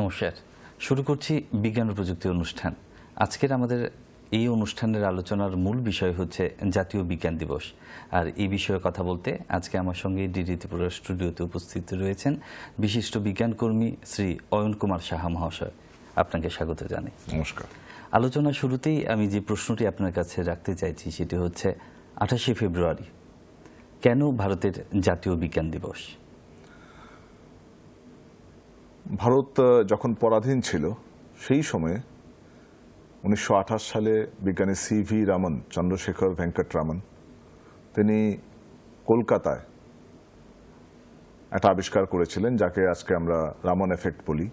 নমস্কার। শুরু করছি বিজ্ঞান ও প্রযুক্তি অনুষ্ঠান। আজকের আমাদের এই অনুষ্ঠানের আলোচনার মূল বিষয় হচ্ছে জাতীয় বিজ্ঞান দিবস। আর এই বিষয়ে কথা বলতে আজকে আমার সঙ্গে ডিডি ত্রিপুরা স্টুডিওতে উপস্থিত রয়েছেন বিশিষ্ট বিজ্ঞানকর্মী শ্রী অয়ন কুমার সাহা মহাশয়। আপনাকে স্বাগত জানাই। নমস্কার। আলোচনা শুরুতেই আমি যে প্রশ্নটি আপনার কাছে রাখতে চাইছি সেটি হচ্ছে 28শে ফেব্রুয়ারি কেন ভারতের জাতীয় বিজ্ঞান দিবস? ভারত যখন পরাধীন ছিল সেই সময়ে 1928 সালে বিজ্ঞানী সিভি রামন, চন্দ্রশেখর ভেঙ্কট রামন, তিনি কলকাতায় একটা আবিষ্কার করেছিলেন যাকে আজকে আমরা রামন এফেক্ট বলি।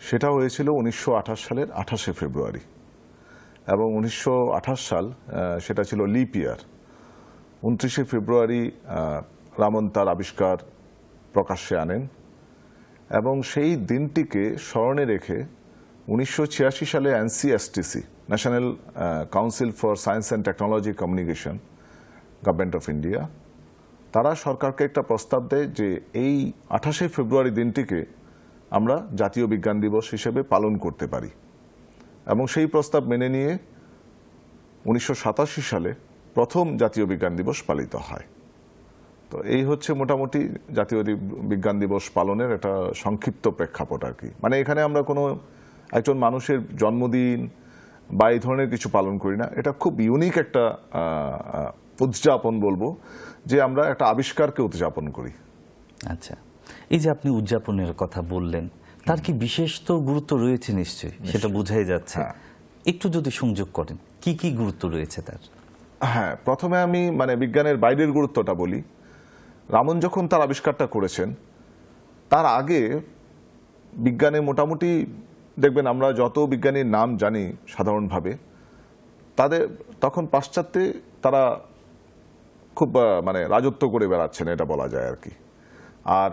সেটা হয়েছিল 1928 সালের 28শে ফেব্রুয়ারি এবং 1928 সাল সেটা ছিল লিপ ইয়ার। 29শে ফেব্রুয়ারি রামন তার আবিষ্কার প্রকাশ্যে আনেন এবং সেই দিনটিকে স্মরণে রেখে 1986 সালে NCSTC, national council for science and technology communication, government of India, তারা সরকারকে একটা প্রস্তাব দেয় যে এই 28শে ফেব্রুয়ারি দিনটিকে আমরা জাতীয় বিজ্ঞান দিবস হিসেবে পালন করতে পারি এবং সেই প্রস্তাব মেনে নিয়ে 1987 সালে প্রথম জাতীয় বিজ্ঞান দিবস পালিত হয়। তো এই হচ্ছে মোটামুটি জাতীয় বিজ্ঞান দিবস পালনের একটা সংক্ষিপ্ত প্রেক্ষাপট আর কি। মানে এখানে আমরা কোনো একজন মানুষের জন্মদিন বা এই ধরনের কিছু পালন করি না। এটা খুব ইউনিক একটা উদযাপন বলবো, যে আমরা একটা আবিষ্কারকে উদযাপন করি। আচ্ছা, এই যে আপনি উদযাপনের কথা বললেন, তার কি বিশেষ তো গুরুত্ব রয়েছে নিশ্চয়ই, সেটা বোঝাই যাচ্ছে। একটু যদি সংযোগ করেন, কি কি গুরুত্ব রয়েছে তার? হ্যাঁ, প্রথমে আমি বিজ্ঞানের বাইরের গুরুত্বটা বলি। রামন যখন তার আবিষ্কারটা করেছেন তার আগে বিজ্ঞানে মোটামুটি দেখবেন আমরা যত বিজ্ঞানীর নাম জানি সাধারণভাবে, তাদের তখন পাশ্চাত্যে তারা খুব রাজত্ব করে বেড়াচ্ছেন, এটা বলা যায় আর কি। আর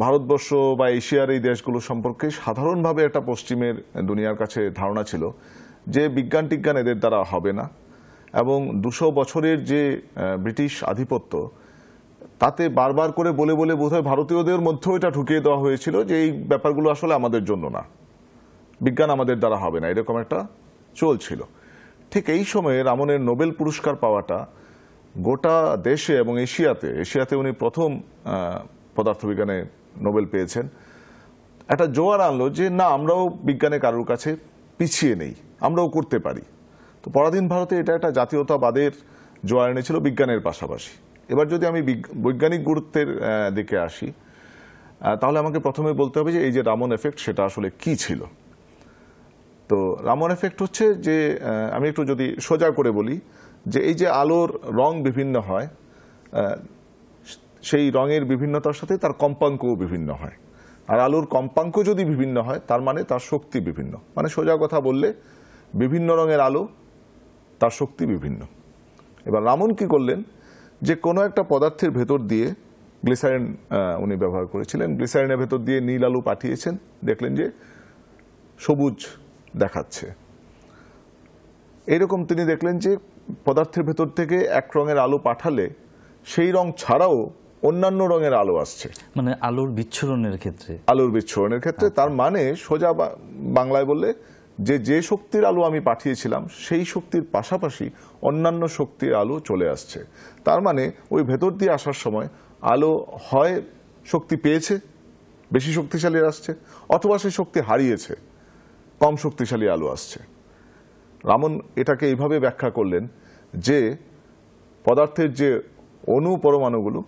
ভারতবর্ষ বা এশিয়ার এই দেশগুলো সম্পর্কে সাধারণভাবে একটা পশ্চিমের দুনিয়ার কাছে ধারণা ছিল যে বিজ্ঞান টিজ্ঞান এদের দ্বারা হবে না, এবং 200 বছরের যে ব্রিটিশ আধিপত্য, তাতে বারবার করে বলে বলে বোধহয় ভারতীয়দের মধ্যেও এটা ঢুকিয়ে দেওয়া হয়েছিল যে এই ব্যাপারগুলো আসলে আমাদের জন্য না, বিজ্ঞান আমাদের দ্বারা হবে না, এরকম একটা চলছিল। ঠিক এই সময়ে রামনের নোবেল পুরস্কার পাওয়াটা গোটা দেশে এবং এশিয়াতে উনি প্রথম পদার্থবিজ্ঞানে নোবেল পেয়েছেন, একটা জোয়ার আনলো যে না, আমরাও বিজ্ঞানে কারোর কাছে পিছিয়ে নেই, আমরাও করতে পারি। তো পরাধীন ভারতে এটা একটা জাতীয়তাবাদের জোয়ার এনেছিল বিজ্ঞানের পাশাপাশি। এবার যদি আমি বৈজ্ঞানিক গুরুত্বের দিকে আসি, তাহলে আমাকে প্রথমে বলতে হবে যে এই যে রামন এফেক্ট, সেটা আসলে কি ছিল। তো রামন এফেক্ট হচ্ছে যে, আমি একটু যদি সোজা করে বলি, যে এই যে আলোর রং বিভিন্ন হয়, সেই রঙের বিভিন্নতার সাথে তার কম্পাঙ্কও বিভিন্ন হয়। আর আলোর কম্পাঙ্ক যদি বিভিন্ন হয় তার মানে তার শক্তি বিভিন্ন। মানে সোজা কথা বললে, বিভিন্ন রঙের আলো, তার শক্তি বিভিন্ন। এবার রামন কি করলেন, যে কোনো একটা পদার্থের ভেতর দিয়ে, গ্লিসারিন উনি ব্যবহার করেছিলেন, গ্লিসারিনের ভেতর দিয়ে নীল আলো পাঠিয়েছেন, দেখলেন যে সবুজ দেখাচ্ছে। এইরকম তিনি দেখলেন যে পদার্থের ভেতর থেকে এক রঙের আলো পাঠালে সেই রং ছাড়াও অন্যান্য রঙের আলো আসছে, মানে আলোর বিচ্ছুরণের ক্ষেত্রে। তার মানে সোজা বাংলায় বললে, যে শক্তির আলো আমি পাঠিয়েছিলাম সেই শক্তির পাশাপাশি অন্যান্য শক্তির আলো চলে আসছে। তার মানে ওই ভেতর দিয়ে আসার সময় আলো হয় শক্তি পেয়েছে, বেশি শক্তিশালী আসছে, অথবা সেই শক্তি হারিয়েছে, কম শক্তিশালী আলো আসছে। রামন এটাকে এইভাবে ব্যাখ্যা করলেন যে পদার্থের যে অণু পরমাণুগুলো,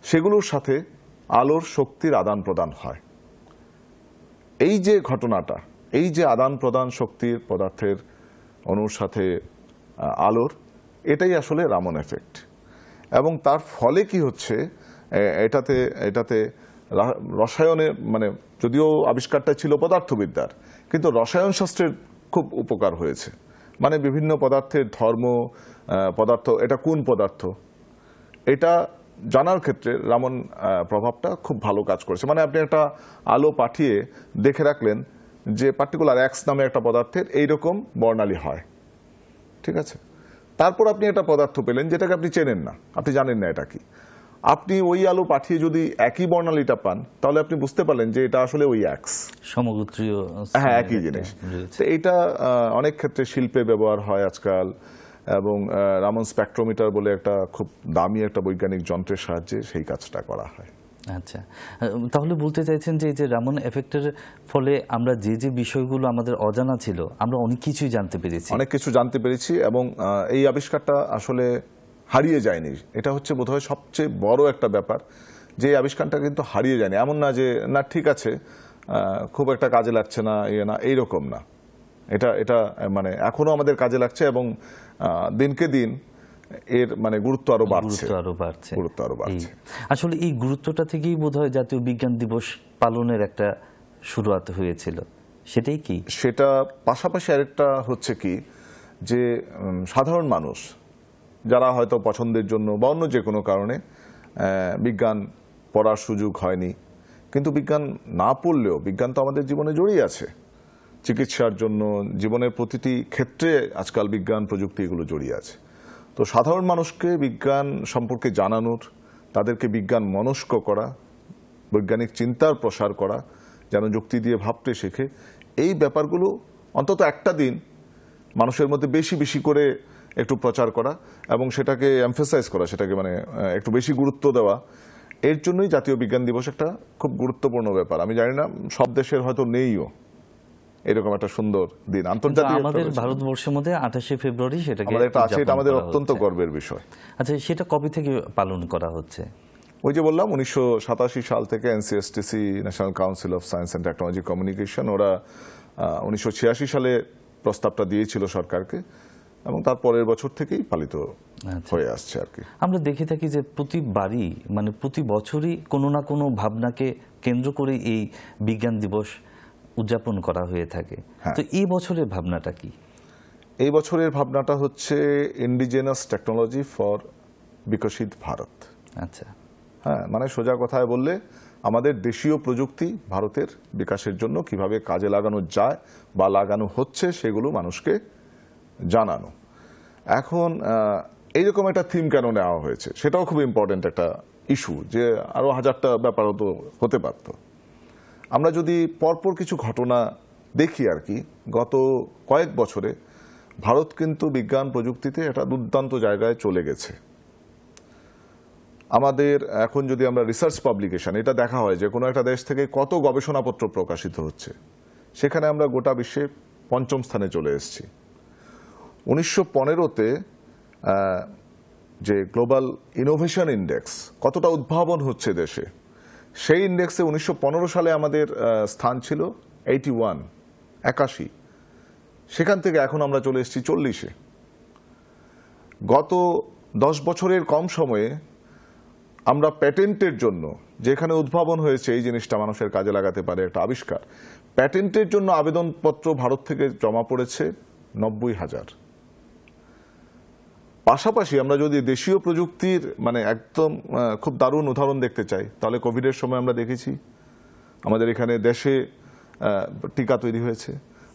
সেগুলোর সাথে আলোর শক্তির আদান প্রদান হয়। এই যে ঘটনাটা, এই যে আদান প্রদান শক্তির পদার্থের অণুর সাথে আলোর, এটাই আসলে রামন এফেক্ট। এবং তার ফলে কি হচ্ছে, এটাতে রসায়নের, যদিও আবিষ্কারটা ছিল পদার্থবিদ্যার, কিন্তু রসায়ন শাস্ত্রের খুব উপকার হয়েছে। বিভিন্ন পদার্থের ধর্ম, পদার্থ এটা কোন পদার্থ, এটা জানার ক্ষেত্রে রামন প্রভাবটা খুব ভালো কাজ করেছে। আপনি একটা আলো পাঠিয়ে দেখে রাখলেন যে পার্টিকুলার এক্স নামে একটা পদার্থের এইরকম বর্ণালী হয়, ঠিক আছে। তারপর আপনি একটা পদার্থ পেলেন যেটাকে আপনি চেনেন না, আপনি জানেন না এটা কি। আপনি ওই আলো পাঠিয়ে যদি একই বর্ণালীটা পান তাহলে আপনি বুঝতে পারলেন যে এটা আসলে ওই এক্স, সমগোত্রীয় হ্যাঁ একই জিনিস। তো এটা অনেক ক্ষেত্রে শিল্পে ব্যবহার হয় আজকাল, এবং রামন স্পেকট্রোমিটার বলে একটা খুব দামি একটা বৈজ্ঞানিক যন্ত্রের সাহায্যে সেই কাজটা করা হয়। আচ্ছা, তাহলে বলতে চাইছেন যে এই যে রামন এফেক্টের ফলে আমরা যে যে বিষয়গুলো আমাদের অজানা ছিল আমরা অনেক কিছুই জানতে পেরেছি, অনেক কিছু জানতে পেরেছি, এবং এই আবিষ্কারটা আসলে হারিয়ে যায়নি। এটা হচ্ছে বোধহয় সবচেয়ে বড় একটা ব্যাপার, যে এই আবিষ্কারটা কিন্তু হারিয়ে যায়নি। এমন না যে না ঠিক আছে খুব একটা কাজে লাগছে না, না এইরকম না। এটা এটা মানে এখনো আমাদের কাজে লাগছে, এবং দিনকে দিন এর মানে গুরুত্ব আরো বাড়ছে। আসলে এই গুরুত্বটা থেকেই বোধহয় জাতীয় বিজ্ঞান দিবস পালনের একটা শুরুয়াত হয়েছিল, সেটাই কি? সেটা পাশাপাশি আরেকটা হচ্ছে কি, যে সাধারণ মানুষ যারা হয়তো পছন্দের জন্য বা অন্য যে কোনো কারণে বিজ্ঞান পড়ার সুযোগ হয়নি, কিন্তু বিজ্ঞান না পড়লেও বিজ্ঞান তো আমাদের জীবনে জড়িয়ে আছে। চিকিৎসার জন্য জীবনের প্রতিটি ক্ষেত্রে আজকাল বিজ্ঞান প্রযুক্তি এগুলো জড়িয়ে আছে। তো সাধারণ মানুষকে বিজ্ঞান সম্পর্কে জানানোর, তাদেরকে বিজ্ঞান মনস্ক করা, বৈজ্ঞানিক চিন্তার প্রসার করা, যেন যুক্তি দিয়ে ভাবতে শেখে, এই ব্যাপারগুলো অন্তত একটা দিন মানুষের মধ্যে বেশি বেশি করে একটু প্রচার করা এবং সেটাকে এমফেসাইজ করা, সেটাকে মানে একটু বেশি গুরুত্ব দেওয়া, এর জন্যই জাতীয় বিজ্ঞান দিবস একটা খুব গুরুত্বপূর্ণ ব্যাপার। আমি জানি না সব দেশের হয়তো নেইও এরকম একটা সুন্দর দিন আন্তর্জাতিক, আমাদের ভারতবর্ষের মধ্যে 28শে ফেব্রুয়ারি সেটাকে আছে, এটা আমাদের অত্যন্ত গর্বের বিষয়। আচ্ছা, সেটা কবে থেকে পালন করা হচ্ছে? ওই যে বললাম 1987 সাল থেকে NCSTC, national council of science and technology communication, ওরা 1986 সালে প্রস্তাবটা দিয়েছিল সরকারকে, এবং তার পরের বছর থেকেই পালিত হয়ে আসছে আর কি। আমরা দেখে থাকি যে প্রতিবারই মানে প্রতি বছরই কোনো না কোনো ভাবনাকে কেন্দ্র করে এই বিজ্ঞান দিবস উদযাপন করা হয়ে থাকে। তো এই বছরের ভাবনাটা কি? এই বছরের ভাবনাটা হচ্ছে ইন্ডিজেনাস টেকনোলজি ফর বিকশিত ভারত। আচ্ছা, হ্যাঁ, মানে সোজা কথায় বললে আমাদের দেশীয় প্রযুক্তি ভারতের বিকাশের জন্য কিভাবে কাজে লাগানো যায় বা লাগানো হচ্ছে সেগুলো মানুষকে জানানো। এখন এইরকম একটা থিম কেন নেওয়া হয়েছে সেটাও খুব ইম্পর্টেন্ট একটা ইস্যু, যে আরো হাজারটা ব্যাপার হতে পারত। আমরা যদি পরপর কিছু ঘটনা দেখি আর কি, গত কয়েক বছরে ভারত কিন্তু বিজ্ঞান প্রযুক্তিতে একটা দুর্দান্ত জায়গায় চলে গেছে। আমাদের এখন যদি আমরা রিসার্চ পাবলিকেশন এটা দেখা হয় যে কোনো একটা দেশ থেকে কত গবেষণাপত্র প্রকাশিত হচ্ছে, সেখানে আমরা গোটা বিশ্বে 5ম স্থানে চলে এসেছি। 1915-তে যে গ্লোবাল ইনোভেশন ইন্ডেক্স, কতটা উদ্ভাবন হচ্ছে দেশে, সেই ইন্ডেক্সে 1915 সালে আমাদের স্থান ছিল 81। সেখান থেকে এখন আমরা চলে এসেছি 40-এ। গত 10 বছরের কম সময়ে আমরা প্যাটেন্টের জন্য, যেখানে উদ্ভাবন হয়েছে এই জিনিসটা মানুষের কাজে লাগাতে পারে একটা আবিষ্কার, প্যাটেন্টের জন্য আবেদনপত্র ভারত থেকে জমা পড়েছে 90,000। পাশাপাশি আমরা যদি দেশীয় প্রযুক্তির মানে একদম খুব দারুণ উদাহরণ দেখতে চাই, তাহলে কোভিডের সময় আমরা দেখেছি আমাদের এখানে দেশে টিকা তৈরি হয়েছে।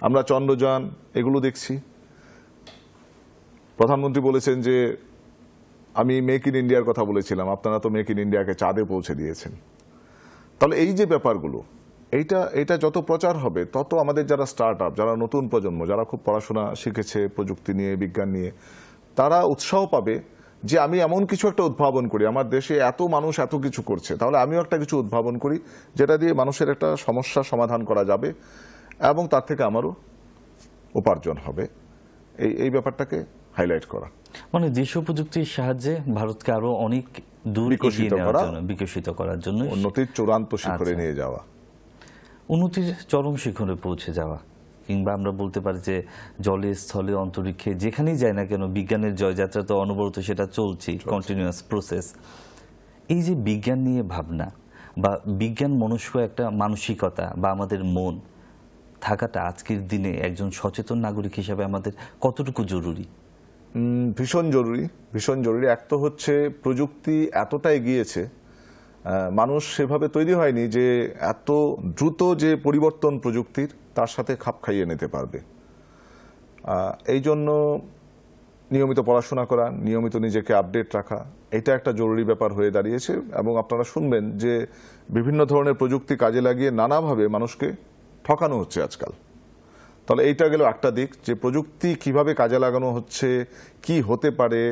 আমরা চন্দ্রযান এগুলো দেখছি। প্রধানমন্ত্রী বলেছেন যে আমি মেক ইন ইন্ডিয়ার কথা বলেছিলাম, আপনারা তো মেক ইন ইন্ডিয়াকে চাঁদে পৌঁছে দিয়েছেন। তাহলে এই যে ব্যাপারগুলো, এইটা যত প্রচার হবে তত আমাদের যারা স্টার্ট আপ, যারা নতুন প্রজন্ম, যারা খুব পড়াশোনা শিখেছে প্রযুক্তি নিয়ে, বিজ্ঞান নিয়ে, তারা উৎসাহ পাবে যে আমি এমন কিছু একটা উদ্ভাবন করি, আমার দেশে এত মানুষ এত কিছু করছে, তাহলে আমিও একটা কিছু উদ্ভাবন করি যেটা দিয়ে মানুষের একটা সমস্যা সমাধান করা যাবে এবং তার থেকে আমারও উপার্জন হবে। এই ব্যাপারটাকে হাইলাইট করা, মানে দেশীয় প্রযুক্তির সাহায্যে ভারতকে আরো অনেক দূর বিকশিত করার জন্য, উন্নতির চূড়ান্ত শিখরে নিয়ে যাওয়া, উন্নতির চরম শিখরে পৌঁছে যাওয়া, কিংবা আমরা বলতে পারি যে জলে, স্থলে, অন্তরিক্ষে যেখানেই যায় না কেন বিজ্ঞানের জয়যাত্রা তো অনবরত সেটা চলছে, কন্টিনিউয়াস প্রসেস। এই যে বিজ্ঞান নিয়ে ভাবনা বা বিজ্ঞান মনস্ক একটা মানসিকতা বা আমাদের মন থাকাটা আজকের দিনে একজন সচেতন নাগরিক হিসেবে আমাদের কতটুকু জরুরি? ভীষণ জরুরি, ভীষণ জরুরি। এক তো হচ্ছে প্রযুক্তি এতটা এগিয়েছে, মানুষ সেভাবে তৈরি হয়নি যে এত দ্রুত যে পরিবর্তন প্রযুক্তির তার সাথে খাপ খাইয়ে নিতে পারবে। এই জন্য নিয়মিত পড়াশোনা করা, নিয়মিত নিজেকে আপডেট রাখা, এটা একটা জরুরি ব্যাপার হয়ে দাঁড়িয়েছে। এবং আপনারা শুনবেন যে বিভিন্ন ধরনের প্রযুক্তি কাজে লাগিয়ে নানাভাবে মানুষকে ঠকানো হচ্ছে আজকাল। তাহলে এইটা গেল একটা দিক, যে প্রযুক্তি কিভাবে কাজে লাগানো হচ্ছে, কি হতে পারে,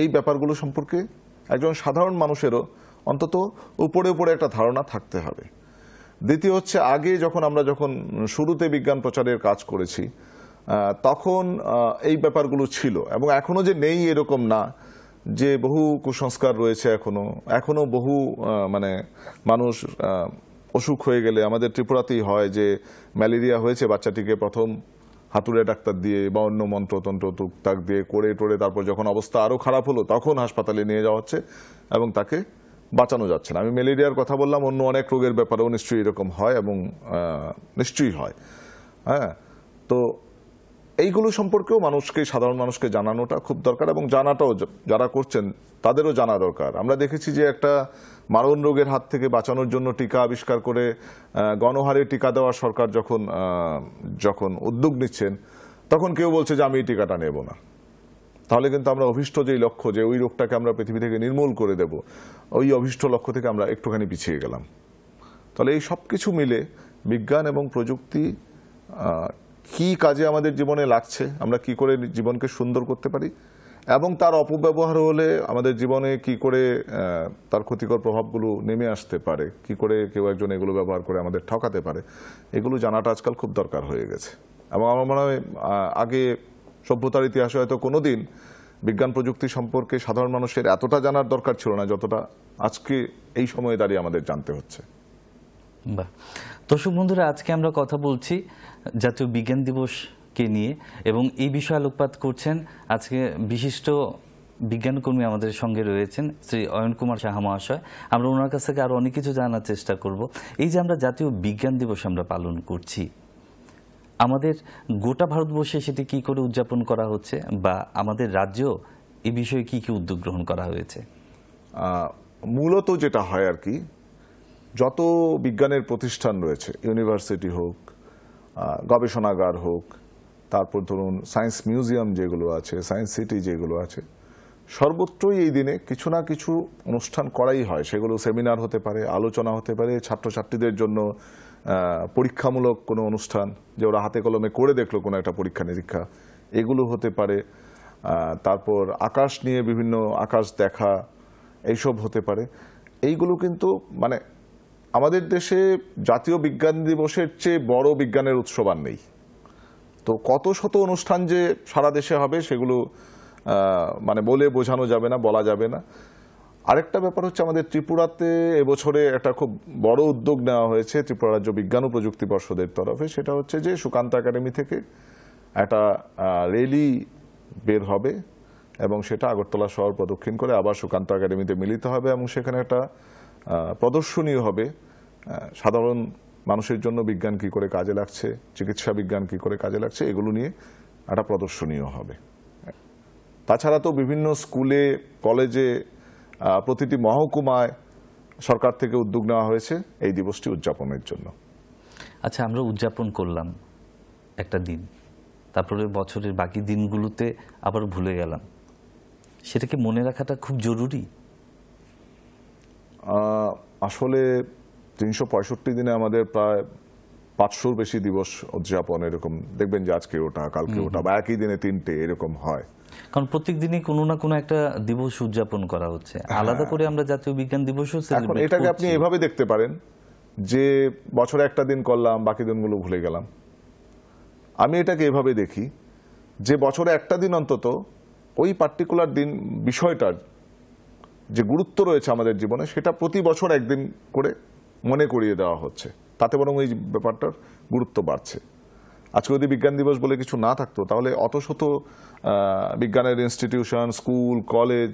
এই ব্যাপারগুলো সম্পর্কে একজন সাধারণ মানুষেরও অন্তত উপরে উপরে একটা ধারণা থাকতে হবে। দ্বিতীয় হচ্ছে, আগে আমরা যখন শুরুতে বিজ্ঞান প্রচারের কাজ করেছি তখন এই ব্যাপারগুলো ছিল, এবং এখনো যে নেই এরকম না, যে বহু কুসংস্কার রয়েছে এখনো বহু মানুষ অসুখ হয়ে গেলে, আমাদের ত্রিপুরাতেই হয় যে ম্যালেরিয়া হয়েছে, বাচ্চাটিকে প্রথম হাতুড়ে ডাক্তার দিয়ে বা অন্য মন্ত্রতন্ত্র টুকটাক দিয়ে করে টোরে তারপর যখন অবস্থা আরো খারাপ হলো তখন হাসপাতালে নিয়ে যাওয়া হচ্ছে এবং তাকে বাঁচানো যাচ্ছে না। আমি ম্যালেরিয়ার কথা বললাম, অন্য অনেক রোগের ব্যাপারেও নিশ্চয়ই এরকম হয় এবং নিশ্চয়ই হয়। হ্যাঁ, তো এইগুলো সম্পর্কেও সাধারণ মানুষকে জানানোটা খুব দরকার, এবং জানাটাও যারা করছেন তাদেরও জানা দরকার। আমরা দেখেছি যে একটা মারণ রোগের হাত থেকে বাঁচানোর জন্য টিকা আবিষ্কার করে গণহারে টিকা দেওয়া সরকার যখন উদ্যোগ নিচ্ছেন, তখন কেউ বলছে যে আমি এই টিকাটা নেব না। তাহলে কিন্তু আমরা অভীষ্ট যেই লক্ষ্য, যে ওই রোগটাকে আমরা পৃথিবী থেকে নির্মূল করে দেব, ওই অভীষ্ট লক্ষ্য থেকে আমরা একটুখানি পিছিয়ে গেলাম। তাহলে এই সব কিছু মিলে বিজ্ঞান এবং প্রযুক্তি কি কাজে আমাদের জীবনে লাগছে, আমরা কি করে জীবনকে সুন্দর করতে পারি, এবং তার অপব্যবহার হলে আমাদের জীবনে কি করে তার ক্ষতিকর প্রভাবগুলো নেমে আসতে পারে, কি করে কেউ একজন এগুলো ব্যবহার করে আমাদের ঠকাতে পারে, এগুলো জানাটা আজকাল খুব দরকার হয়ে গেছে। এবং আমার মনে হয় আগে সভ্যতার ইতিহাসে হয়তো কোনোদিন বিজ্ঞান প্রযুক্তি সম্পর্কে সাধারণ মানুষের এতটা জানার দরকার ছিল না যতটা আজকে এই সময়ে দাঁড়িয়ে আমাদের জানতে হচ্ছে। বাহ, দর্শক বন্ধুরা, আজকে আমরা কথা বলছি জাতীয় বিজ্ঞান দিবসকে নিয়ে, এবং এই বিষয়ে আলোকপাত করছেন আজকে বিশিষ্ট বিজ্ঞানকর্মী আমাদের সঙ্গে রয়েছেন শ্রী অয়ন কুমার সাহা মহাশয়। আমরা ওনার কাছ থেকে আরো অনেক কিছু জানার চেষ্টা করব। এই যে আমরা জাতীয় বিজ্ঞান দিবস আমরা পালন করছি, আমাদের গোটা ভারতবর্ষে সেটি কি করে উদযাপন করা হচ্ছে, বা আমাদের রাজ্যেও এই বিষয়ে কি কি উদ্যোগ গ্রহণ করা হয়েছে? মূলত যেটা হয় আর কি, যত বিজ্ঞানের প্রতিষ্ঠান রয়েছে, ইউনিভার্সিটি হোক, গবেষণাগার হোক, তারপর ধরুন সায়েন্স মিউজিয়াম যেগুলো আছে, সায়েন্স সিটি যেগুলো আছে, সর্বত্রই এই দিনে কিছু না কিছু অনুষ্ঠান করাই হয়। সেগুলো সেমিনার হতে পারে, আলোচনা হতে পারে, ছাত্রছাত্রীদের জন্য পরীক্ষামূলক কোনো অনুষ্ঠান, যে ওরা হাতে কলমে করে দেখলো কোনো একটা পরীক্ষা নিরীক্ষা, এগুলো হতে পারে। তারপর আকাশ নিয়ে বিভিন্ন আকাশ দেখা, এইসব হতে পারে। এইগুলো কিন্তু আমাদের দেশে জাতীয় বিজ্ঞান দিবসের চেয়ে বড় বিজ্ঞানের উৎসব আর নেই। তো কত শত অনুষ্ঠান যে সারা দেশে হবে সেগুলো বলে বোঝানো যাবে না, বলা যাবে না। আরেকটা ব্যাপার হচ্ছে, আমাদের ত্রিপুরাতে এবছরে একটা খুব বড় উদ্যোগ নেওয়া হয়েছে ত্রিপুরা রাজ্য বিজ্ঞান ও প্রযুক্তি পর্ষদের তরফে। সেটা হচ্ছে যে সুকান্ত একাডেমি থেকে একটা র্যালি বের হবে এবং সেটা আগরতলা শহর প্রদক্ষিণ করে আবার সুকান্ত একাডেমিতে মিলিত হবে, এবং সেখানে একটা প্রদর্শনীয় হবে সাধারণ মানুষের জন্য বিজ্ঞান কি করে কাজে লাগছে, চিকিৎসা বিজ্ঞান কি করে কাজে লাগছে, এগুলো নিয়ে একটা প্রদর্শনীয় হবে। তাছাড়া তো বিভিন্ন স্কুলে, কলেজে, প্রতিটি মহকুমায় সরকার থেকে উদ্যোগ নেওয়া হয়েছে এই দিবসটি উদযাপনের জন্য। আচ্ছা, আমরা উদযাপন করলাম একটা দিন, তারপরে বছরের বাকি দিনগুলোতে আবার ভুলে গেলাম, সেটাকে মনে রাখাটা খুব জরুরি? আসলে 365 দিনে আমাদের প্রায় 500 বেশি দিবস উদযাপন, এরকম দেখবেন যে আজকে ওটা, কালকে ওটা, বা একই দিনে 3টে এরকম হয়। কারণ প্রত্যেক দিনই কোনো না কোনো একটা দিবস উদযাপন করা হচ্ছে, আলাদা করে আমরা জাতীয় বিজ্ঞান দিবসও সেলিব্রেট করছি। এটাকে আপনি এভাবে দেখতে পারেন যে বছরে একটা দিন করলাম, বাকি দিনগুলো ভুলে গেলাম। আমি এটাকে এভাবে দেখি যে বছরে একটা দিন অন্তত ওই পার্টিকুলার দিন বিষয়টার যে গুরুত্ব রয়েছে আমাদের জীবনে, সেটা প্রতি বছর একদিন করে মনে করিয়ে দেওয়া হচ্ছে, তাতে বরং এই ব্যাপারটার গুরুত্ব বাড়ছে। আজকে যদি বিজ্ঞান দিবস বলে কিছু না থাকতো, তাহলে অত শত বিজ্ঞানের ইনস্টিটিউশন, স্কুল, কলেজ,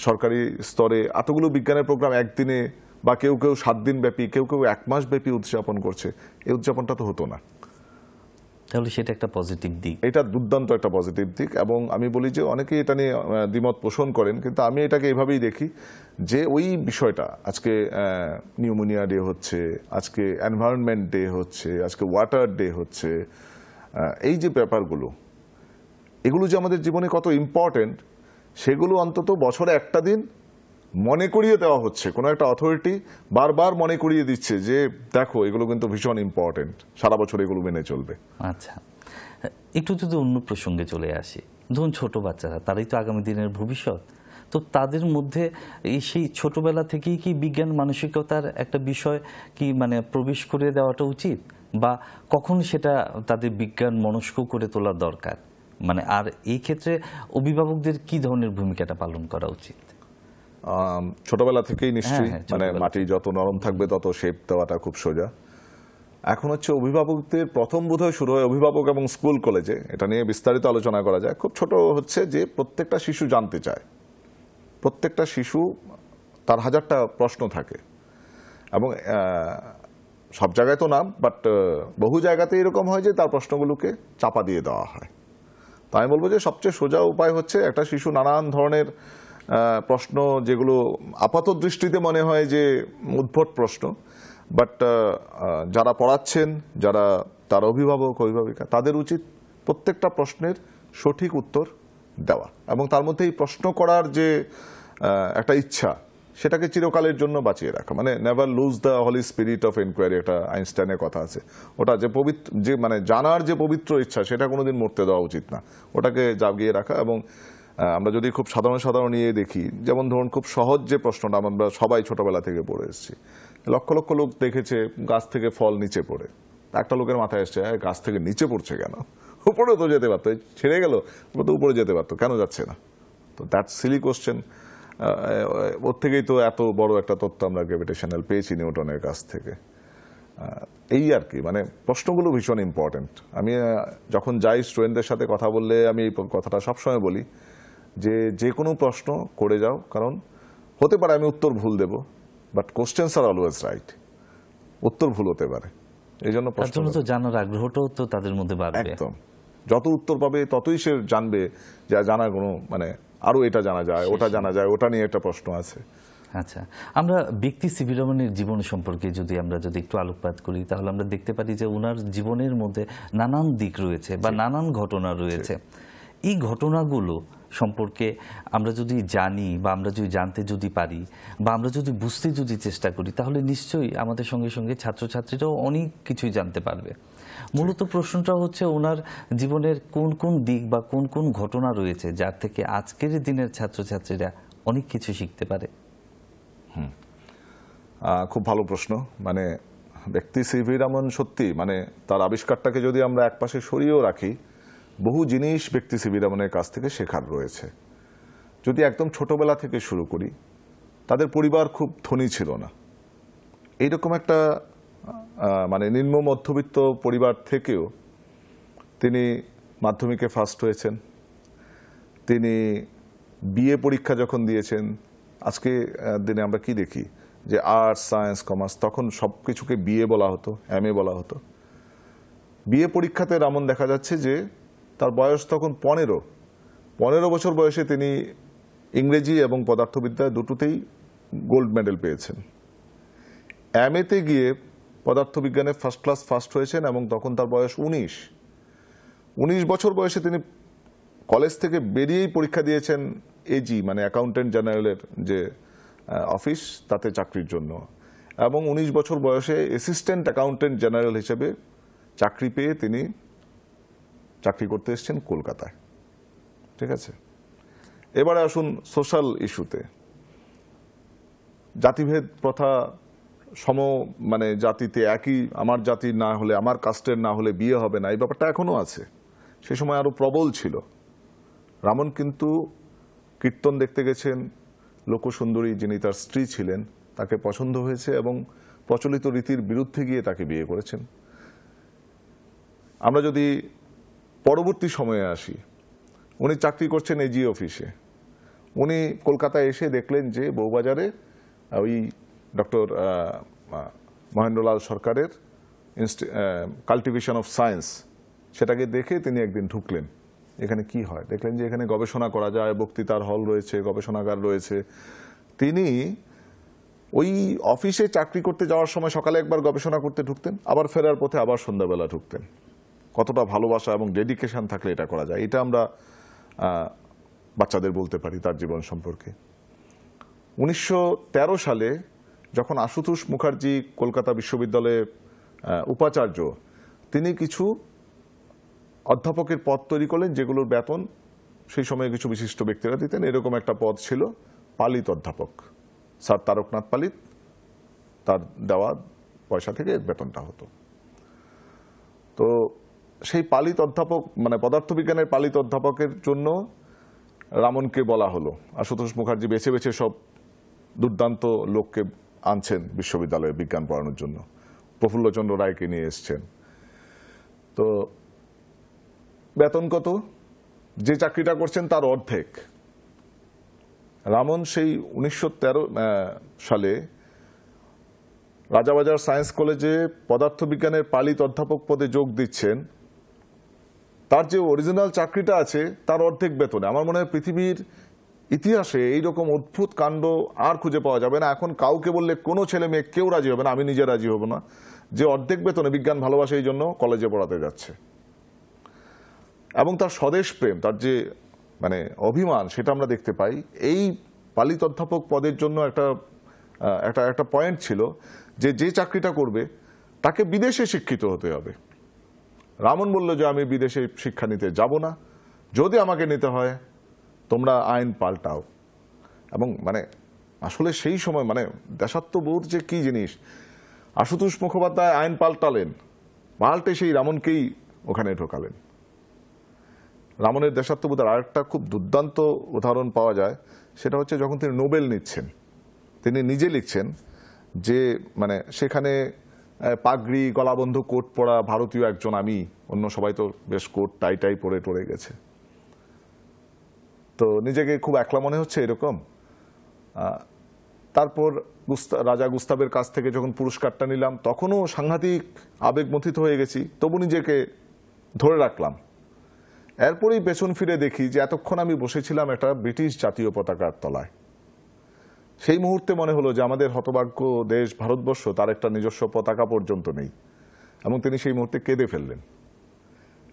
সরকারি স্তরে এতগুলো বিজ্ঞানের প্রোগ্রাম একদিনে বা কেউ 7 দিন ব্যাপী, কেউ 1 মাস ব্যাপী উদযাপন করছে, এই উদযাপনটা তো হতো না। তাহলে সেটা একটা পজিটিভ দিক, এটা দুর্দান্ত একটা পজিটিভ দিক। এবং আমি বলি যে অনেকেই এটা নিয়ে দ্বিমত পোষণ করেন, কিন্তু আমি এটাকে এভাবেই দেখি যে ওই বিষয়টা, আজকে নিউমোনিয়া ডে হচ্ছে, আজকে এনভায়রনমেন্ট ডে হচ্ছে, আজকে ওয়াটার ডে হচ্ছে, এই যে ব্যাপারগুলো, এগুলো যে আমাদের জীবনে কত ইম্পর্টেন্ট সেগুলো অন্তত বছরে একটা দিন মনে করিয়ে দেওয়া হচ্ছে। কোনো একটা অথরিটি বারবার মনে করিয়ে দিচ্ছে যে দেখো এগুলো কিন্তু ভীষণ ইম্পর্টেন্ট, সারা বছর এগুলো মেনে চলবে। আচ্ছা, একটু যদি অন্য প্রসঙ্গে চলে আসি, ধরুন ছোট বাচ্চারা, তারাই তো আগামী দিনের ভবিষ্যৎ। তো তাদের মধ্যে সেই ছোটবেলা থেকেই কি বিজ্ঞান মানসিকতার একটা বিষয় কি মানে প্রবেশ করে দেওয়াটা উচিত, বা কখন সেটা তাদের বিজ্ঞান মনস্ক করে তোলা দরকার? মানে আর এই ক্ষেত্রে অভিভাবকদের কি ধরনের ভূমিকাটা পালন করা উচিত? ছোটবেলা থেকেই নিশ্চয়ই, হ্যাঁ, মানে মাটি যত নরম থাকবে তত শেপ দেওয়াটা খুব সোজা। এখন হচ্ছে অভিভাবকদের প্রথম বোধহয় শুরু হয় অভিভাবক এবং স্কুল কলেজে, এটা নিয়ে বিস্তারিত আলোচনা করা যায়। খুব ছোট হচ্ছে যে প্রত্যেকটা শিশু জানতে চায়, প্রত্যেকটা শিশু তার হাজারটা প্রশ্ন থাকে, এবং সব জায়গায় তো না, বাট বহু জায়গাতে এরকম হয় যে তার প্রশ্নগুলোকে চাপা দিয়ে দেওয়া হয়। তাই আমি বলবো যে সবচেয়ে সোজা উপায় হচ্ছে একটা শিশু নানান ধরনের প্রশ্ন, যেগুলো আপাত দৃষ্টিতে মনে হয় যে উদ্ভট প্রশ্ন, বাট যারা পড়াচ্ছেন, যারা তার অভিভাবক অভিভাবিকা, তাদের উচিত প্রত্যেকটা প্রশ্নের সঠিক উত্তর দেওয়া, এবং তার মধ্যে এই প্রশ্ন করার যে একটা ইচ্ছা, সেটাকে চিরকালের জন্য বাঁচিয়ে রাখা। মানে never loose the Holi spirit of enquiry, একটা আইনস্টাইনের কথা আছে। ওটা যে পবিত্র, যে মানে জানার যে পবিত্র ইচ্ছা, সেটা কোনোদিন মরতে দেওয়া উচিত না, ওটাকে জাগিয়ে রাখা। এবং আমরা যদি খুব সাধারণ সাধারণ নিয়ে দেখি, যেমন ধরুন খুব সহজ যে প্রশ্নটা আমরা সবাই ছোটবেলা থেকে পড়ে এসেছি, লক্ষ লক্ষ লোক দেখেছে গাছ থেকে ফল নিচে পড়ে, একটা লোকের মাথায় এসছে গাছ থেকে নিচে পড়ছে কেন, উপরেও তো যেতে পারতো, ছেড়ে গেল তো উপরে যেতে পারতো, কেন যাচ্ছে না? তো দ্যাটস সিলি কোশ্চেন। ওর থেকেই তো এত বড় একটা তথ্য আমরা গ্র্যাভিটেশনাল পেয়েছি নিউটনের কাছ থেকে। এই আর কি, মানে প্রশ্নগুলো ভীষণ ইম্পর্টেন্ট। আমি যখন যাই স্টুডেন্টদের সাথে কথা বললে আমি এই কথাটা সবসময় বলি যে যে কোনো প্রশ্ন করে যাও, কারণ হতে পারে আমি উত্তর ভুল দেব, but questions are always right. উত্তর ভুল হতে পারে, এই জন্য তার জন্য তো জানার আগ্রহটাও তো তাদের মধ্যে বাড়বে। একদম, যত উত্তর পাবে ততই সে জানবে যে জানার কোনো মানে আরো এটা জানা যায়, ওটা জানা যায়, ওটা নিয়ে একটা প্রশ্ন আছে। আচ্ছা, আমরা ব্যক্তি সিভি রমনের জীবন সম্পর্কে যদি একটু আলোকপাত করি, তাহলে আমরা দেখতে পারি যে ওনার জীবনের মধ্যে নানান দিক রয়েছে বা নানান ঘটনা রয়েছে। এই ঘটনাগুলো সম্পর্কে আমরা যদি জানি, বা আমরা যদি জানতে যদি পারি, বা আমরা যদি বুঝতে যদি চেষ্টা করি, তাহলে নিশ্চয়ই আমাদের সঙ্গে সঙ্গে ছাত্রছাত্রীরাও অনেক কিছুই জানতে পারবে। মূলত প্রশ্নটা হচ্ছে ওনার জীবনের কোন কোন দিক বা কোন কোন ঘটনা রয়েছে যার থেকে আজকের দিনের ছাত্রছাত্রীরা অনেক কিছু শিখতে পারে। খুব ভালো প্রশ্ন। মানে ব্যক্তি সিভি রমন সত্যি, মানে তার আবিষ্কারটাকে যদি আমরা একপাশে সরিয়েও রাখি, বহু জিনিস ব্যক্তি সিভি রমনের কাছ থেকে শেখার রয়েছে। যদি একদম ছোটবেলা থেকে শুরু করি, তাদের পরিবার খুব ধনী ছিল না। এইরকম একটা মানে নিম্ন মধ্যবিত্ত পরিবার থেকেও তিনি মাধ্যমিকে ফার্স্ট হয়েছেন। তিনি বিএ পরীক্ষা যখন দিয়েছেন, আজকে দিনে আমরা কি দেখি যে আর্টস, সায়েন্স, কমার্স, তখন সব কিছুকে বিএ বলা হতো, এমএ বলা হতো। বিএ পরীক্ষাতে এমন দেখা যাচ্ছে যে তার বয়স তখন 15 বছর বয়সে তিনি ইংরেজি এবং পদার্থবিদ্যা দুটোতেই গোল্ড মেডেল পেয়েছেন। এমএতে গিয়ে পদার্থবিজ্ঞানে ফার্স্ট ক্লাস ফার্স্ট হয়েছেন, এবং তখন তার বয়স 19 বছর বয়সে তিনি কলেজ থেকে বেরিয়েই পরীক্ষা দিয়েছেন এজি, মানে অ্যাকাউন্টেন্ট জেনারেলের যে অফিস, তাতে চাকরির জন্য, এবং 19 বছর বয়সে অ্যাসিস্ট্যান্ট অ্যাকাউন্টেন্ট জেনারেল হিসেবে চাকরি পেয়ে তিনি চাকরি করতে এসেছেন কলকাতায়। ঠিক আছে, এবারে আসুন সোশ্যাল ইস্যুতে। জাতিভেদ প্রথা, মানে জাতিতে একই, আমার জাতির না হলে, আমার কাস্টের না হলে বিয়ে হবে না, এই ব্যাপারটা এখনো আছে। সে সময় আরো প্রবল ছিল। রামন কিন্তু কীর্তন দেখতে গেছেন, লোকসুন্দরী যিনি তার স্ত্রী ছিলেন তাকে পছন্দ হয়েছে, এবং প্রচলিত রীতির বিরুদ্ধে গিয়ে তাকে বিয়ে করেছেন। আমরা যদি পরবর্তী সময়ে আসি, উনি চাকরি করছেন এজি অফিসে। উনি কলকাতায় এসে দেখলেন যে বউবাজারে ওই ডক্টর মহেন্দ্রলাল সরকারের কাল্টিভেশন অফ সায়েন্স, সেটাকে দেখে তিনি একদিন ঢুকলেন। এখানে কি হয় দেখলেন যে এখানে গবেষণা করা যায়, বক্তৃতার হল রয়েছে, গবেষণাগার রয়েছে। তিনি ওই অফিসে চাকরি করতে যাওয়ার সময় সকালে একবার গবেষণা করতে ঢুকতেন, আবার ফেরার পথে আবার সন্ধ্যাবেলা ঢুকতেন। কতটা ভালোবাসা এবং ডেডিকেশন থাকলে এটা করা যায়, এটা আমরা বাচ্চাদের বলতে পারি তার জীবন সম্পর্কে। 1913 সালে যখন আশুতোষ মুখার্জি কলকাতা বিশ্ববিদ্যালয়ে উপাচার্য, তিনি কিছু অধ্যাপকের পদ তৈরি করলেন যেগুলোর বেতন সেই সময়ে কিছু বিশিষ্ট ব্যক্তিরা দিতেন। এরকম একটা পদ ছিল পালিত অধ্যাপক, স্যার তারকনাথ পালিত, তার দেওয়া পয়সা থেকে বেতনটা হতো। তো সেই পালিত অধ্যাপক মানে পদার্থবিজ্ঞানের পালিত অধ্যাপকের জন্য রামনকে বলা হলো। আশুতোষ মুখার্জি বেছে বেছে সব দুর্দান্ত লোককে আনছেন বিশ্ববিদ্যালয়ে বিজ্ঞান পড়ানোর জন্য। প্রফুল্লচন্দ্র রায়কে নিয়ে এসছেন। তো বেতন কত? যে চাকরিটা করছেন তার অর্ধেক। রামন সেই 1913 সালে রাজাবাজার সায়েন্স কলেজে পদার্থবিজ্ঞানের পালিত অধ্যাপক পদে যোগ দিচ্ছেন। তার যে অরিজিনাল চাকরিটা আছে তার অর্ধেক বেতনে। আমার মনে হয় পৃথিবীর ইতিহাসে এইরকম অদ্ভুত কাণ্ড আর খুঁজে পাওয়া যাবে না। এখন কাউকে বললে কোনো ছেলে মেয়ে কেউ রাজি হবে না, আমি নিজে রাজি হব না, যে অর্ধেক বেতনে বিজ্ঞান ভালোবাসে এই জন্য কলেজে পড়াতে যাচ্ছে। এবং তার স্বদেশ প্রেম, তার যে মানে অভিমান, সেটা আমরা দেখতে পাই। এই পালিত অধ্যাপক পদের জন্য একটা পয়েন্ট ছিল যে যে চাকরিটা করবে তাকে বিদেশে শিক্ষিত হতে হবে। রামন বলল যে আমি বিদেশে শিক্ষা নিতে যাব না, যদি আমাকে নিতে হয় তোমরা আইন পাল্টাও। এবং মানে আসলে সেই সময় মানে দেশাত্মবোধ যে কি জিনিস, আশুতোষ মুখোপাধ্যায় আইন পাল্টালেন, পাল্টে সেই রামনকেই ওখানে ঢোকালেন। রামনের দেশাত্মবোধের আরেকটা খুব দুর্দান্ত উদাহরণ পাওয়া যায়, সেটা হচ্ছে যখন তিনি নোবেল নিচ্ছেন। তিনি নিজে লিখছেন যে মানে সেখানে পাগড়ি গলাবন্ধ কোট পরা ভারতীয় একজন আমি, অন্য সবাই তো বেশ কোট টাই পরে টরে গেছে। তো নিজেকে খুব একলা মনে হচ্ছে এরকম। তারপর রাজা গুস্তাবের কাছ থেকে যখন পুরস্কারটা নিলাম তখনও সাংঘাতিক আবেগমথিত হয়ে গেছি, তবু নিজেকে ধরে রাখলাম। এরপরেই পেছন ফিরে দেখি যে এতক্ষণ আমি বসেছিলাম একটা ব্রিটিশ জাতীয় পতাকার তলায়। সেই মুহূর্তে মনে হলো যে আমাদের হতভাগ্য দেশ ভারতবর্ষ, তার একটা নিজস্ব পতাকা পর্যন্ত নেই। এবং তিনি সেই মুহূর্তে কেঁদে ফেললেন।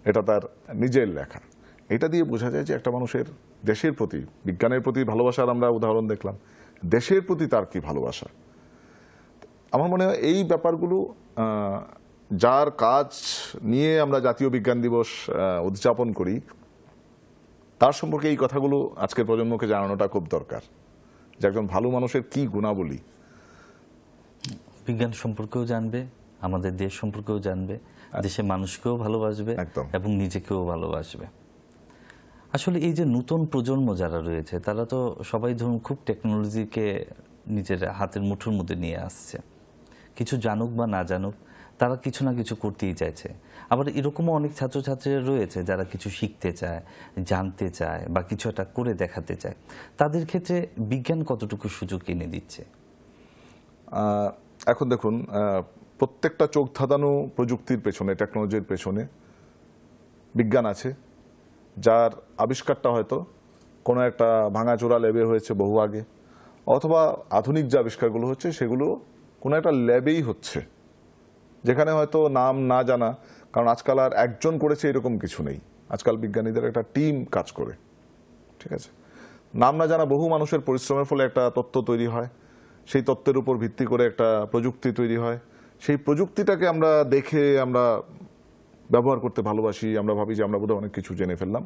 এটা তার নিজের লেখা। এটা দিয়ে বোঝা যায় যে একটা মানুষের দেশের প্রতি, বিজ্ঞানের প্রতি ভালোবাসার আমরা উদাহরণ দেখলাম, দেশের প্রতি তার কি ভালোবাসা। আমার মনে হয় এই ব্যাপারগুলো যার কাজ নিয়ে আমরা জাতীয় বিজ্ঞান দিবস উদযাপন করি, তার সম্পর্কে এই কথাগুলো আজকের প্রজন্মকে জানানোটা খুব দরকার, যে একজন ভালো মানুষের কি গুণাবলী। বিজ্ঞান সম্পর্কেও জানবে, আমাদের দেশ সম্পর্কেও জানবে, দেশের মানুষকেও ভালোবাসবে এবং নিজেকেও ভালোবাসবে। আসলে এই যে নতুন প্রজন্ম যারা রয়েছে তারা তো সবাই ধরুন খুব টেকনোলজিকে নিজের হাতের মুঠোর মধ্যে নিয়ে আসছে। কিছু জানুক বা না জানুক, তারা কিছু না কিছু করতেই চাইছে। আবার এরকমও অনেক ছাত্রছাত্রীরা রয়েছে যারা কিছু শিখতে চায়, জানতে চায় বা কিছু একটা করে দেখাতে চায়। তাদের ক্ষেত্রে বিজ্ঞান কতটুকু সুযোগ এনে দিচ্ছে? এখন দেখুন, প্রত্যেকটা চোখ ধাঁধানো প্রযুক্তির পেছনে, টেকনোলজির পেছনে বিজ্ঞান আছে, যার আবিষ্কারটা হয়তো কোনো একটা ভাঙাচোরা ল্যাবে হয়েছে বহু আগে, অথবা আধুনিক যে আবিষ্কারগুলো হচ্ছে সেগুলো কোনো একটা ল্যাবেই হচ্ছে, যেখানে হয়তো নাম না জানা, কারণ আজকাল আর একজন করেছে এরকম কিছু নেই, আজকাল বিজ্ঞানীদের একটা টিম কাজ করে। ঠিক আছে, নাম না জানা বহু মানুষের পরিশ্রমের ফলে একটা তথ্য তৈরি হয়, সেই তথ্যের উপর ভিত্তি করে একটা প্রযুক্তি তৈরি হয়। সেই প্রযুক্তিটাকে আমরা দেখে আমরা ব্যবহার করতে ভালোবাসি, আমরা ভাবি যে আমরা বোধহয় অনেক কিছু জেনে ফেললাম।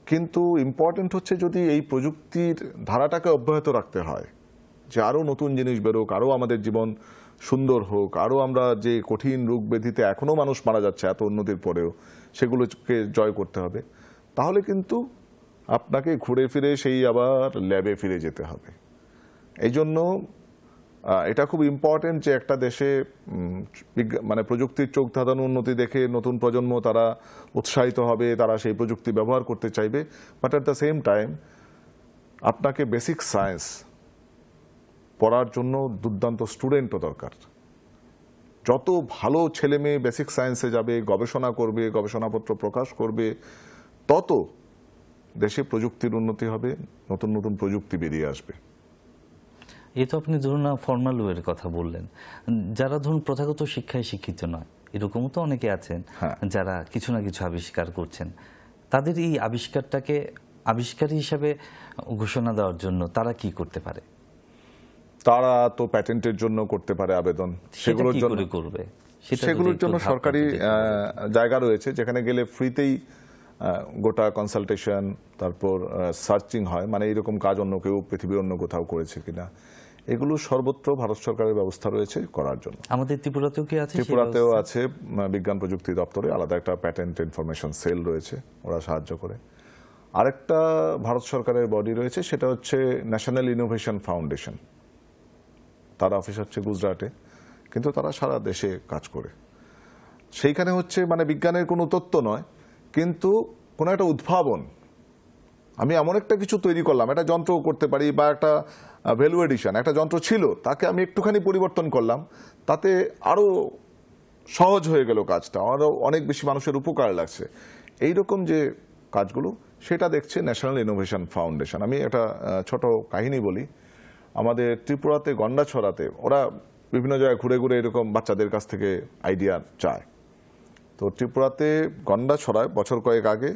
কিন্তু ইম্পর্টেন্ট হচ্ছে যদি এই প্রযুক্তির ধারাটাকে অব্যাহত রাখতে হয়, যে আরও নতুন জিনিস বেরোক, আরও আমাদের জীবন সুন্দর হোক, আরও আমরা যে কঠিন রোগ ব্যাধিতে এখনও মানুষ মারা যাচ্ছে এত উন্নতির পরেও, সেগুলোকে জয় করতে হবে, তাহলে কিন্তু আপনাকে ঘুরে ফিরে সেই আবার ল্যাবে ফিরে যেতে হবে। এই জন্য এটা খুব ইম্পর্টেন্ট যে একটা দেশে মানে প্রযুক্তির চোখ ধাঁধানো উন্নতি দেখে নতুন প্রজন্ম তারা উৎসাহিত হবে, তারা সেই প্রযুক্তি ব্যবহার করতে চাইবে। But at the same time আপনাকে বেসিক সায়েন্স পড়ার জন্য দুর্দান্ত স্টুডেন্টও দরকার। যত ভালো ছেলে মেয়ে বেসিক সায়েন্সে যাবে, গবেষণা করবে, গবেষণাপত্র প্রকাশ করবে, তত দেশে প্রযুক্তির উন্নতি হবে, নতুন নতুন প্রযুক্তি বেরিয়ে আসবে। এ তো আপনি ধরুন না ফর্মাল ওয়ের কথা বললেন, যারা ধরুন প্রথাগত শিক্ষায় শিক্ষিত নয়, এরকমও তো অনেকে আছেন যারা কিছু না কিছু আবিষ্কার করছেন। তাদের এই আবিষ্কারটাকে আবিষ্কারী হিসাবে ঘোষণা দেওয়ার জন্য তারা কি করতে পারে? তারা তো প্যাটেন্টের জন্য করতে পারে আবেদন, সেগুলোর জন্য করবে, সেগুলোর জন্য সরকারি জায়গা রয়েছে যেখানে গেলে ফ্রিতেই গোটা কনসালটেশন, তারপর সার্চিং হয়, মানে এইরকম কাজ অন্য কেউ পৃথিবীর অন্য কোথাও করেছে কিনা, এগুলো সর্বত্র ভারত সরকারের ব্যবস্থা রয়েছে করার জন্য। আমাদের ত্রিপুরাতেও কি আছে? ত্রিপুরাতেও আছে, বিজ্ঞান প্রযুক্তি দপ্তরে আলাদা একটা প্যাটেন্ট ইনফরমেশন সেল রয়েছে, ওরা সাহায্য করে। আরেকটা ভারত সরকারের বডি রয়েছে, সেটা হচ্ছে ন্যাশনাল ইনোভেশন ফাউন্ডেশন। তার অফিস হচ্ছে গুজরাটে, কিন্তু তারা সারা দেশে কাজ করে। সেইখানে হচ্ছে মানে বিজ্ঞানের কোনো তত্ত্ব নয়, কিন্তু কোনো একটা উদ্ভাবন, আমি এমন একটা কিছু তৈরি করলাম, একটা যন্ত্র করতে পারি, বা একটা ভ্যালু এডিশন, একটা যন্ত্র ছিল তাকে আমি একটুখানি পরিবর্তন করলাম, তাতে আরো সহজ হয়ে গেল কাজটা, আরো অনেক বেশি মানুষের উপকার লাগছে। এইরকম যে কাজগুলো, সেটা দেখছে ন্যাশনাল ইনোভেশন ফাউন্ডেশন। আমি একটা ছোট কাহিনী বলি। আমাদের ত্রিপুরাতে গন্ডাছড়াতে ওরা বিভিন্ন জায়গায় ঘুরে ঘুরে এরকম বাচ্চাদের কাছ থেকে আইডিয়া চায়। তো ত্রিপুরাতে গন্ডাছড়ায় বছর কয়েক আগে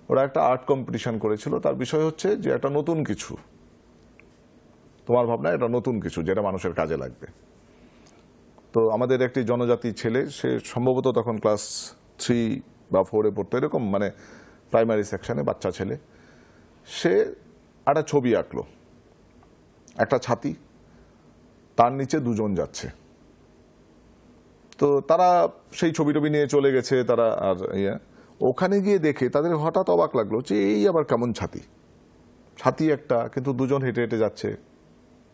ওরা একটা আর্ট কম্পিটিশন করেছিল। তার বিষয় হচ্ছে যে একটা নতুন কিছু, তোমার ভাবনা এটা নতুন কিছু যেটা মানুষের কাজে লাগবে। তো আমাদের একটি জনজাতি ছেলে, সে সম্ভবত তখন ক্লাস 3 বা 4-এ পড়তো, এরকম মানে প্রাইমারি সেকশনে বাচ্চা ছেলে, সে একটা ছবি আঁকলো, একটা ছাতি, তার নিচে দুজন যাচ্ছে। তো তারা সেই ছবি টবি নিয়ে চলে গেছে তারা, আর ওখানে গিয়ে দেখে তাদের হঠাৎ অবাক লাগলো যে এই আবার কেমন ছাতি, ছাতি একটা, কিন্তু দুজন হেঁটে হেঁটে যাচ্ছে।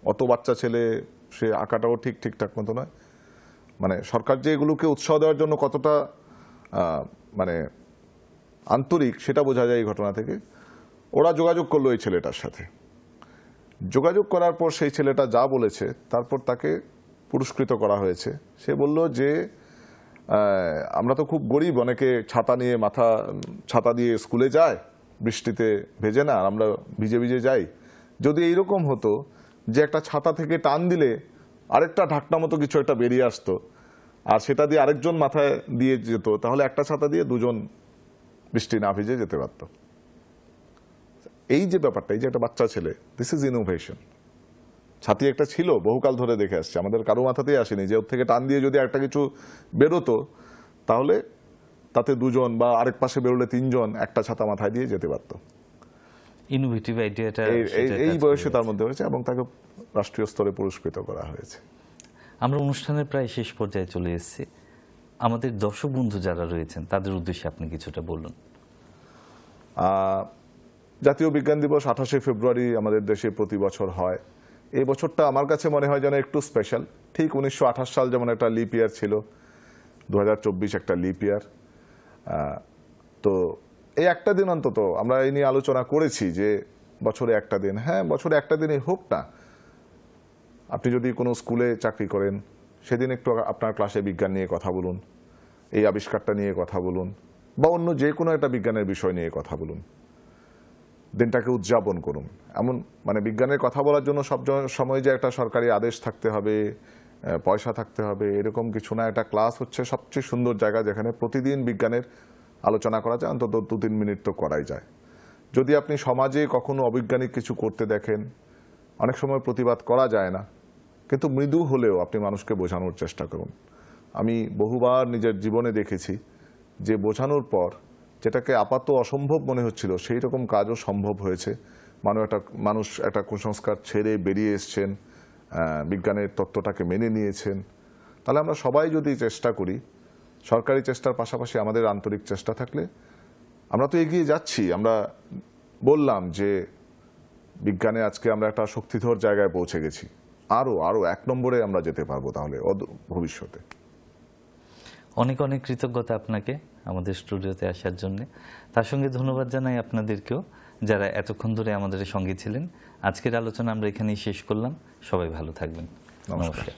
অত বাচ্চা ছেলে, সে আঁকাটাও ঠিকঠাক মতো নয়। মানে সরকার যে এগুলোকে উৎসাহ দেওয়ার জন্য কতটা মানে আন্তরিক, সেটা বোঝা যায় এই ঘটনা থেকে। ওরা যোগাযোগ করলো এই ছেলেটার সাথে। যোগাযোগ করার পর সেই ছেলেটা যা বলেছে, তারপর তাকে পুরস্কৃত করা হয়েছে। সে বলল যে আমরা তো খুব গরিব, অনেকে ছাতা নিয়ে ছাতা দিয়ে স্কুলে যায়, বৃষ্টিতে ভেজে না, আর আমরা ভিজে ভিজে যাই। যদি এইরকম হতো যে একটা ছাতা থেকে টান দিলে আরেকটা ঢাকনা মতো কিছু একটা বেরিয়ে আসতো, আর সেটা দিয়ে আরেকজন মাথায় দিয়ে যেত, তাহলে একটা ছাতা দিয়ে দুজন বৃষ্টি না ভিজে যেতে পারত। এই যে ব্যাপারটা, এই যে একটা বাচ্চা ছেলে, দিস ইজ ইনোভেশন। ছাতি একটা ছিল, বহুকাল ধরে দেখে আসছে, আমাদের কারো মাথাতেই আসেনি যে ওর থেকে টান দিয়ে যদি একটা কিছু বেরোতো, তাহলে তাতে দুজন বা আরেক পাশে বেরোলে তিনজন একটা ছাতা মাথায় দিয়ে যেতে পারত। ইনোভেটিভ আইডিয়াটা এই বয়সে তার মধ্যে হয়েছে, এবং তাকে রাষ্ট্রীয় স্তরে পুরস্কৃত করা হয়েছে। আমরা অনুষ্ঠানের প্রায় শেষ পর্যায়ে চলে এসেছি। আমাদের দর্শক বন্ধু যারা রয়েছেন তাদের উদ্দেশ্যে আপনি কিছুটা বলুন। জাতীয় বিজ্ঞান দিবস 28শে ফেব্রুয়ারি আমাদের দেশে প্রতি বছর হয়। এই বছরটা আমার কাছে মনে হয় যেন একটু স্পেশাল। ঠিক 1928 সাল যেমন একটা লিপ ইয়ার ছিল, 2024 একটা লিপ ইয়ার। তো এই একটা দিন অন্তত আমরা এই নিয়ে আলোচনা করেছি যে বছরে একটা দিন, হ্যাঁ বছরে একটা দিনই হোক না, আপনি যদি কোনো স্কুলে চাকরি করেন, সেদিন একটু আপনার ক্লাসে বিজ্ঞান নিয়ে কথা বলুন, এই আবিষ্কারটা নিয়ে কথা বলুন, বা অন্য যে কোনো একটা বিজ্ঞানের বিষয় নিয়ে কথা বলুন, দিনটাকে উদযাপন করুন। এমন মানে বিজ্ঞানের কথা বলার জন্য সব সময় যে একটা সরকারি আদেশ থাকতে হবে, পয়সা থাকতে হবে, এরকম কিছু না। একটা ক্লাস হচ্ছে সবচেয়ে সুন্দর জায়গা যেখানে প্রতিদিন বিজ্ঞানের আলোচনা করা যায়, অন্তত 2-3 মিনিট তো করাই যায়। যদি আপনি সমাজে কখনো অবৈজ্ঞানিক কিছু করতে দেখেন, অনেক সময় প্রতিবাদ করা যায় না, কিন্তু মৃদু হলেও আপনি মানুষকে বোঝানোর চেষ্টা করুন। আমি বহুবার নিজের জীবনে দেখেছি যে বোঝানোর পর যেটাকে আপাতত অসম্ভব মনে হচ্ছিল, সেই রকম কাজও সম্ভব হয়েছে। মানুষ একটা কুসংস্কার ছেড়ে বেরিয়ে এসছেন, বিজ্ঞানের তত্ত্বটাকে মেনে নিয়েছেন। তাহলে আমরা সবাই যদি চেষ্টা করি, সরকারি চেষ্টার পাশাপাশি আমাদের আন্তরিক চেষ্টা থাকলে, আমরা তো এগিয়ে যাচ্ছি। আমরা বললাম যে বিজ্ঞানে আজকে আমরা একটা শক্তিধর জায়গায় পৌঁছে গেছি, আরো 1 নম্বরে আমরা যেতে পারবো তাহলে ভবিষ্যতে। অনেক অনেক কৃতজ্ঞতা আপনাকে আমাদের স্টুডিওতে আসার জন্য। তার সঙ্গে ধন্যবাদ জানাই আপনাদেরকেও যারা এতক্ষণ ধরে আমাদের সঙ্গে ছিলেন। আজকের আলোচনা আমরা এখানেই শেষ করলাম। সবাই ভালো থাকবেন। নমস্কার।